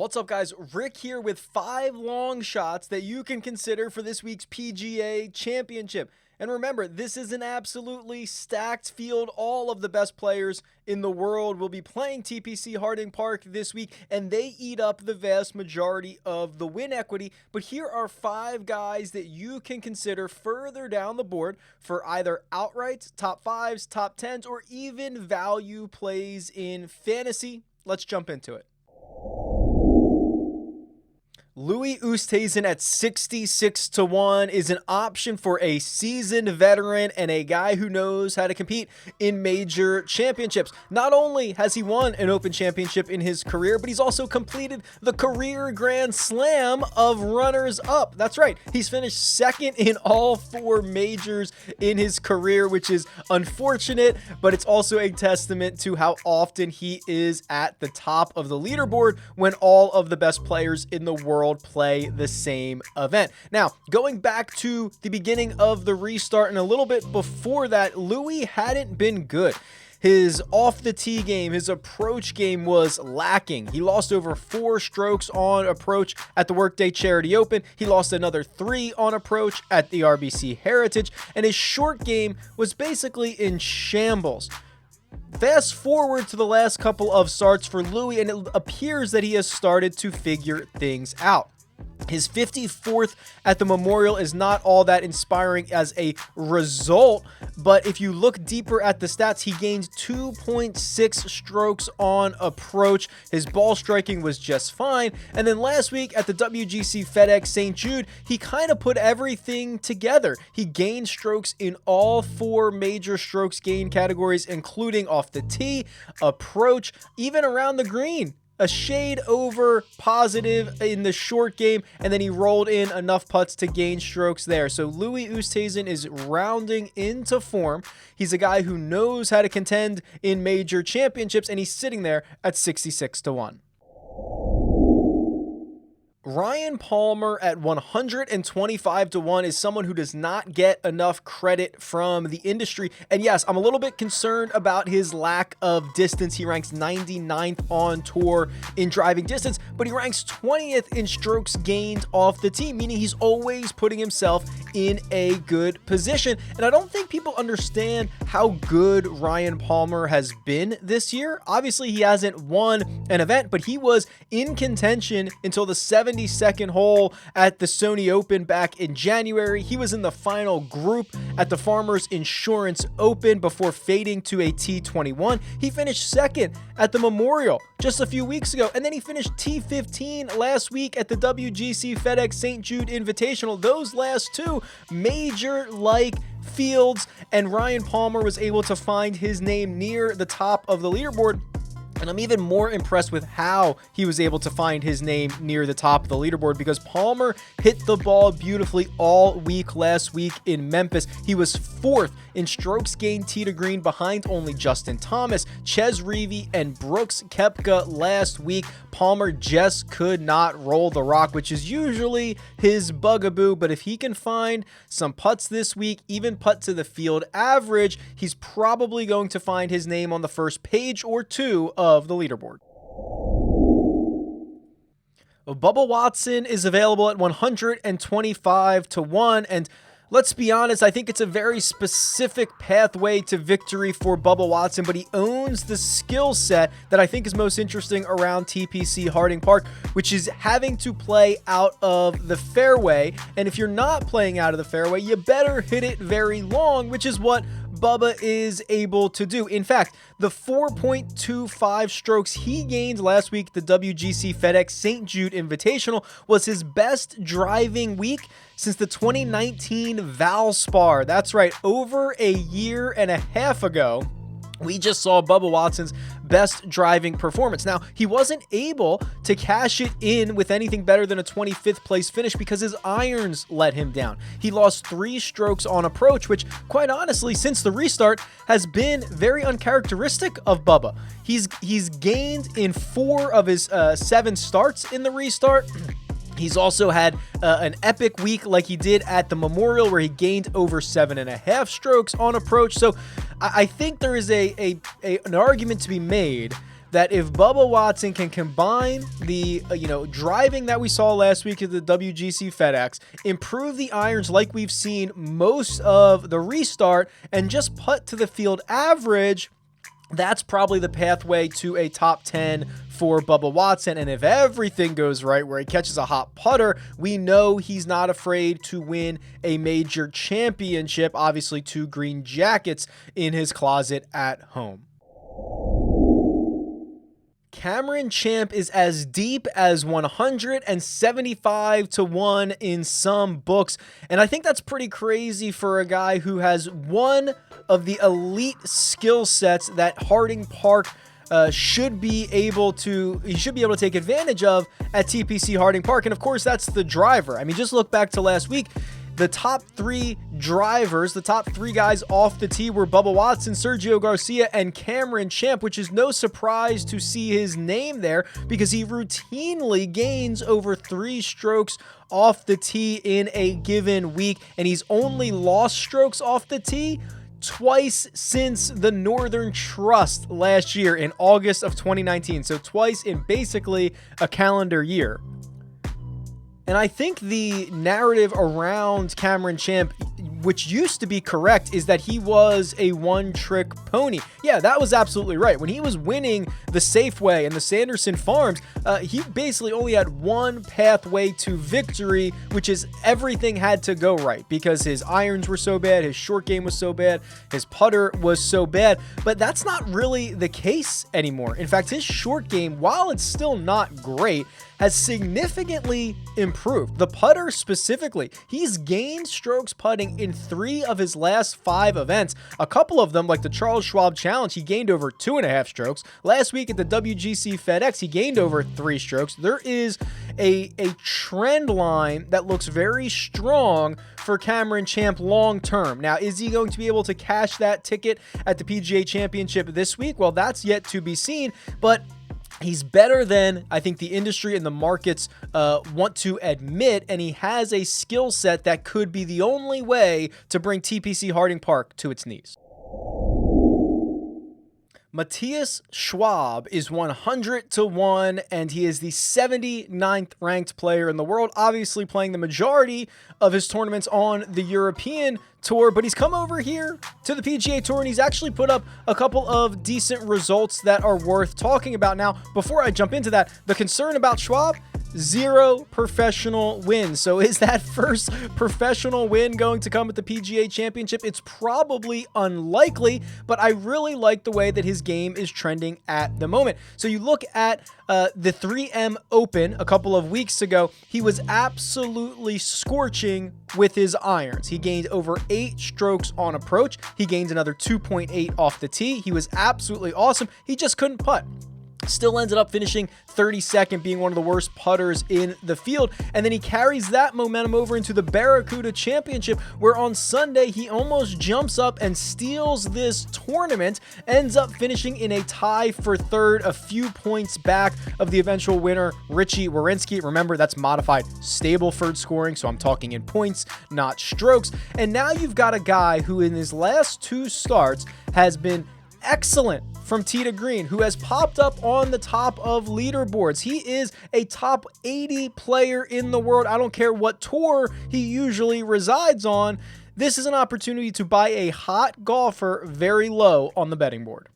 What's up, guys? Rick here with 5 long shots that you can consider for this week's PGA Championship. And remember, this is an absolutely stacked field. All of the best players in the world will be playing TPC Harding Park this week, and they eat up the vast majority of the win equity. But here are 5 guys that you can consider further down the board for either outrights, top 5s, top 10s, or even value plays in fantasy. Let's jump into it. Louis Oosthuizen at 66-1 is an option for a seasoned veteran and a guy who knows how to compete in major championships. Not only has he won an Open Championship in his career, but he's also completed the career Grand Slam of runners-up. That's right, he's finished second in all 4 majors in his career, which is unfortunate, but it's also a testament to how often he is at the top of the leaderboard when all of the best players in the world play the same event. Now, going back to the beginning of the restart and a little bit before that, Louis hadn't been good. His off the tee game, his approach game was lacking. He lost over 4 strokes on approach at the Workday Charity Open. He lost another 3 on approach at the RBC Heritage, and his short game was basically in shambles. Fast forward to the last couple of starts for Louis, and it appears that he has started to figure things out. His 54th at the Memorial is not all that inspiring as a result, but if you look deeper at the stats, he gained 2.6 strokes on approach. His ball striking was just fine. And then last week at the WGC FedEx St. Jude, he kind of put everything together. He gained strokes in all 4 major strokes gain categories, including off the tee, approach, even around the green. A shade over positive in the short game, and then he rolled in enough putts to gain strokes there. So Louis Oosthuizen is rounding into form. He's a guy who knows how to contend in major championships, and he's sitting there at 66-1. Ryan Palmer at 125-1 is someone who does not get enough credit from the industry. And yes, I'm a little bit concerned about his lack of distance. He ranks 99th on tour in driving distance, but he ranks 20th in strokes gained off the tee, meaning he's always putting himself in a good position. And I don't think people understand how good Ryan Palmer has been this year. Obviously, he hasn't won an event, but he was in contention until the 72nd hole at the Sony Open back in January. He was in the final group at the Farmers Insurance Open before fading to a T21. He finished second at the Memorial just a few weeks ago, and then he finished T15 last week at the WGC FedEx St. Jude Invitational. Those last 2 major-like fields, and Ryan Palmer was able to find his name near the top of the leaderboard. And I'm even more impressed with how he was able to find his name near the top of the leaderboard, because Palmer hit the ball beautifully all week last week in Memphis. He was 4th in strokes gained tee to green behind only Justin Thomas, Ches Reavie, and Brooks Koepka last week. Palmer just could not roll the rock, which is usually his bugaboo, but if he can find some putts this week, even putt to the field average, he's probably going to find his name on the first page or 2 of the leaderboard. Bubba Watson is available at 125-1, and let's be honest, I think it's a very specific pathway to victory for Bubba Watson, but he owns the skill set that I think is most interesting around TPC Harding Park, which is having to play out of the fairway. And if you're not playing out of the fairway, you better hit it very long, which is what Bubba is able to do. In fact, the 4.25 strokes he gained last week, the WGC FedEx St. Jude Invitational, was his best driving week since the 2019 Valspar. That's right, over a year and a half ago, we just saw Bubba Watson's best driving performance. Now, he wasn't able to cash it in with anything better than a 25th place finish because his irons let him down. He lost 3 strokes on approach, which quite honestly, since the restart, has been very uncharacteristic of Bubba. He's gained in 4 of his 7 starts in the restart. He's also had an epic week like he did at the Memorial, where he gained over 7.5 strokes on approach. So I think there is an argument to be made that if Bubba Watson can combine the driving that we saw last week at the WGC FedEx, improve the irons like we've seen most of the restart, and just putt to the field average, that's probably the pathway to a top 10 for Bubba Watson. And if everything goes right, where he catches a hot putter, we know he's not afraid to win a major championship. Obviously, 2 green jackets in his closet at home. Cameron Champ is as deep as 175 to 1 in some books. And I think that's pretty crazy for a guy who has one of the elite skill sets that Harding Park should be able to take advantage of at TPC Harding Park. And of course, that's the driver. I mean, just look back to last week. The top 3 drivers, the top 3 guys off the tee were Bubba Watson, Sergio Garcia, and Cameron Champ, which is no surprise to see his name there because he routinely gains over 3 strokes off the tee in a given week, and he's only lost strokes off the tee twice since the Northern Trust last year in August of 2019. So twice in basically a calendar year. And I think the narrative around Cameron Champ, which used to be correct, is that he was a one-trick pony. Yeah, that was absolutely right. When he was winning the Safeway and the Sanderson Farms, he basically only had one pathway to victory, which is everything had to go right because his irons were so bad, his short game was so bad, his putter was so bad. But that's not really the case anymore. In fact, his short game, while it's still not great, has significantly improved. The putter specifically, he's gained strokes putting in 3 of his last 5 events. A couple of them, like the Charles Schwab Challenge, he gained over 2.5 strokes. Last week at the WGC FedEx, he gained over 3 strokes. There is a trend line that looks very strong for Cameron Champ long term. Now, is he going to be able to cash that ticket at the PGA Championship this week? Well, that's yet to be seen, but he's better than I think the industry and the markets want to admit, and he has a skill set that could be the only way to bring TPC Harding Park to its knees. Matthias Schwab is 100 to 1, and he is the 79th ranked player in the world, obviously playing the majority of his tournaments on the European Tour, but he's come over here to the PGA Tour and he's actually put up a couple of decent results that are worth talking about. Now, before I jump into that, the concern about Schwab, 0 professional wins. So is that first professional win going to come at the PGA Championship? It's probably unlikely, but I really like the way that his game is trending at the moment. So you look at the 3M Open a couple of weeks ago, he was absolutely scorching with his irons. He gained over 8 strokes on approach. He gained another 2.8 off the tee. He was absolutely awesome. He just couldn't putt. Still ended up finishing 32nd, being one of the worst putters in the field. And then he carries that momentum over into the Barracuda Championship, where on Sunday he almost jumps up and steals this tournament, ends up finishing in a tie for 3rd, a few points back of the eventual winner, Richie Werenski. Remember, that's modified Stableford scoring, so I'm talking in points, not strokes. And now you've got a guy who in his last 2 starts has been excellent from tee to green, who has popped up on the top of leaderboards. He is a top 80 player in the world. I don't care what tour he usually resides on. This is an opportunity to buy a hot golfer very low on the betting board.